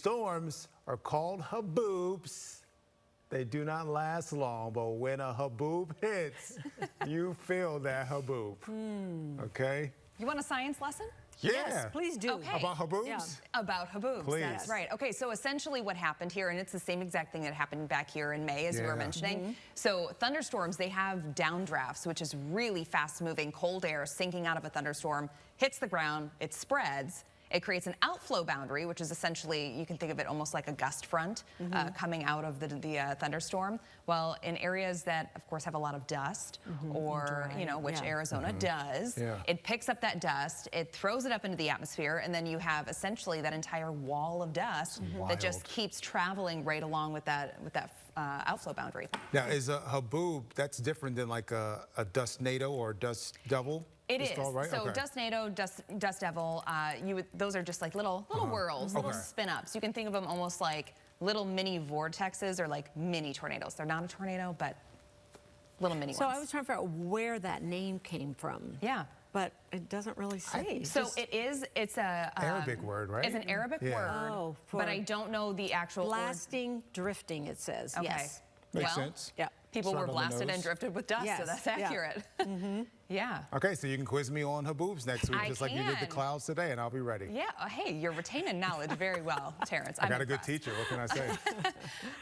storms are called haboobs. They do not last long, but when a haboob hits, you feel that haboob. Okay? You want a science lesson? Yeah. Yes, please do. Okay. About haboobs? Yeah. About haboobs, Please. that's right. Okay, so essentially what happened here, and it's the same exact thing that happened back here in May, as you were mentioning. So thunderstorms, they have downdrafts, which is really fast-moving cold air sinking out of a thunderstorm, hits the ground, it spreads. It creates an outflow boundary, which is essentially, you can think of it almost like a gust front coming out of the thunderstorm. Well, in areas that, of course, have a lot of dust, or, you know, which Arizona does, it picks up that dust, it throws it up into the atmosphere, and then you have essentially that entire wall of dust that just keeps traveling right along with that outflow boundary. Now, is a haboob, that's different than like a dust NATO or a dust devil? It is. Called, right? So okay. dust NATO, dust devil, those are just like little whirls, little spin-ups. You can think of them almost like little mini vortexes or like mini tornadoes. They're not a tornado, but little mini ones. So I was trying to figure out where that name came from. Yeah. But it doesn't really say. So it's a Arabic word, right? It's an Arabic word, but I don't know the actual blasting, drifting, it says. Okay. Yes. Makes sense. Yeah. People Slap were on the blasted nose. and drifted with dust, so that's accurate. Yeah. Okay, so you can quiz me on haboobs next week, just like you did the clouds today, and I'll be ready. Yeah. Hey, you're retaining knowledge very well, Terrence. I got a good teacher. What can I say?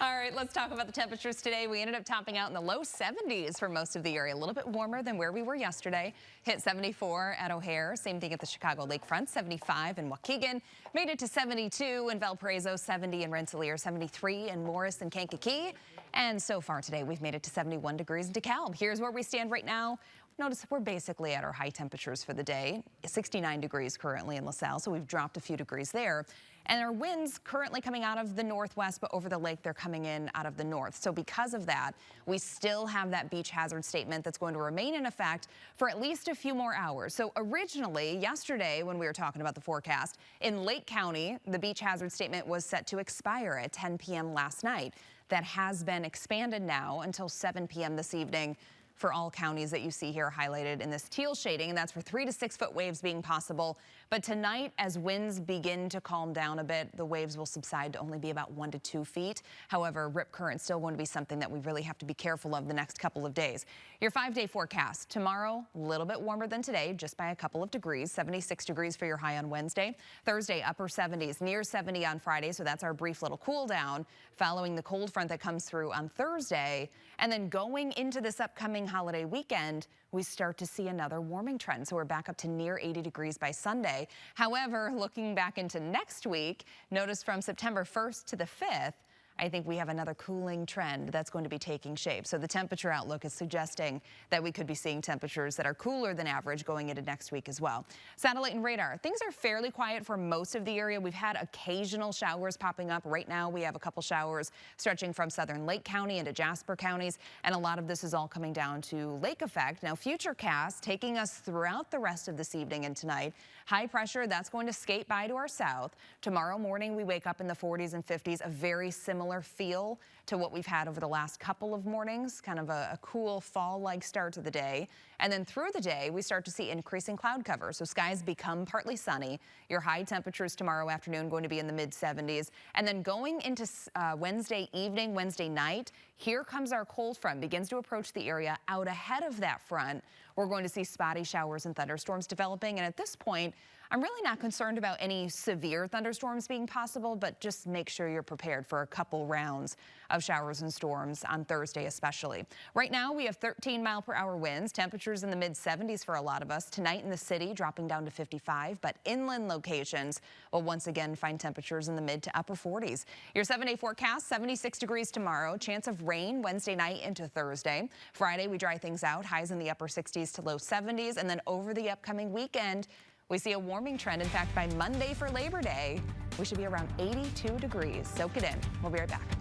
All right, let's talk about the temperatures today. We ended up topping out in the low 70s for most of the area, a little bit warmer than where we were yesterday. Hit 74 at O'Hare, same thing at the Chicago Lakefront, 75 in Waukegan. Made it to 72 in Valparaiso, 70 in Rensselaer, 73 in Morris and Kankakee. And so far today, we've made it to 71 degrees in DeKalb. Here's where we stand right now. Notice we're basically at our high temperatures for the day. 69 degrees currently in LaSalle, so we've dropped a few degrees there. And our winds currently coming out of the northwest, but over the lake, they're coming in out of the north. So because of that, we still have that beach hazard statement that's going to remain in effect for at least a few more hours. So originally, yesterday, when we were talking about the forecast, in Lake County, the beach hazard statement was set to expire at 10 p.m. last night. That has been expanded now until 7 p.m. this evening for all counties that you see here highlighted in this teal shading, and that's for 3 to 6 foot waves being possible. But tonight, as winds begin to calm down a bit, the waves will subside to only be about 1 to 2 feet. However, rip current still going to be something that we really have to be careful of the next couple of days. Your 5-day forecast. Tomorrow, a little bit warmer than today, just by a couple of degrees. 76 degrees for your high on Wednesday. Thursday, upper 70s, near 70 on Friday, so that's our brief little cool down following the cold front that comes through on Thursday. And then going into this upcoming holiday weekend, we start to see another warming trend. So we're back up to near 80 degrees by Sunday. However, looking back into next week, notice from September 1st to the 5th, I think we have another cooling trend that's going to be taking shape. So the temperature outlook is suggesting that we could be seeing temperatures that are cooler than average going into next week as well. Satellite and radar. Things are fairly quiet for most of the area. We've had occasional showers popping up. Right now we have a couple showers stretching from southern Lake County into Jasper counties, and a lot of this is all coming down to lake effect. Now futurecast taking us throughout the rest of this evening and tonight. High pressure, that's going to skate by to our south. Tomorrow morning we wake up in the 40s and 50s, a very similar feel to what we've had over the last couple of mornings, kind of a cool fall-like start to the day. And then through the day, we start to see increasing cloud cover. So skies become partly sunny. Your high temperatures tomorrow afternoon going to be in the mid-70s. And then going into Wednesday evening, Wednesday night, here comes our cold front, begins to approach the area. Out ahead of that front, we're going to see spotty showers and thunderstorms developing. And at this point, I'm really not concerned about any severe thunderstorms being possible, but just make sure you're prepared for a couple rounds of showers and storms on Thursday especially. Right now we have 13-mile-per-hour winds, temperatures in the mid-70s for a lot of us. Tonight in the city dropping down to 55, but inland locations will once again find temperatures in the mid to upper 40s. Your 7-day forecast, 76 degrees tomorrow, chance of rain Wednesday night into Thursday. Friday we dry things out, highs in the upper 60s to low 70s, and then over the upcoming weekend, we see a warming trend. In fact, by Monday for Labor Day, we should be around 82 degrees. Soak it in. We'll be right back.